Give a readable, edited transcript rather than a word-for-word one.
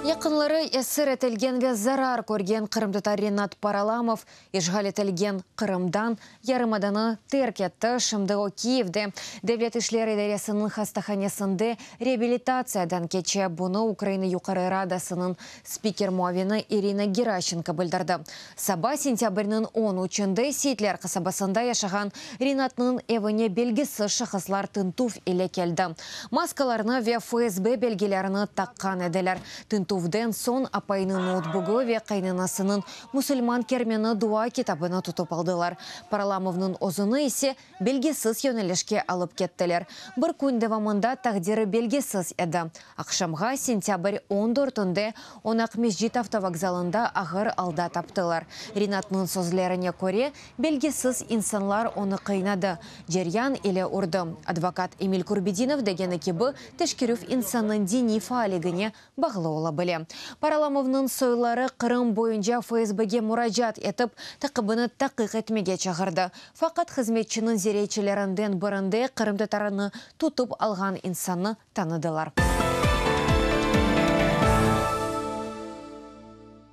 Якынлары эсір етілген ве зарар көрген Қырымдытар Ринат Параламов ешғал етілген Қырымдан ярымаданы терк етті шымдығы Киевде. Девлет ішлері идаресінің хастаханесінде реабилитациядан кече бұны Украина Юқары Радасының спикер муавины Ирина Геращенко білдірді. Саба сентябрінің 10 үшінде Сейтлер қасабасында яшаған Ринатның евіне белгісі шықыслар тынтув еле келді. Маскаларны ве ФСБ белгілеріні таққан әділер. Тувден сон апайының ноутбугы ве қайнанасының мұсылман кермені дуа китабыны тұтып алдылар. Параламовның озыны есе белгесіз йөнелешке алып кеттілер. Бір күн девамында тағдиры белгесіз еді. Ақшамға сентябрь 14-інде онақ Межит автовокзалында ағыр алда таптылар. Ринатның сөзлеріне көре белгесіз инсанлар оны қайнады. Жерян еле ұрды. Адвокат Эмиль Курбединов деген екебі тешкерuf инсанның дини фаалигіне бағылы олабы. Параламовның сойлары Қырым бойынша ФСБге мұражат етіп, тақыбыны тақиқ етмеге чағырды. Фақат қызметшінің зерейчілерінден бірінде Қырымдытарыны тұтып алған инсанны таныдылар.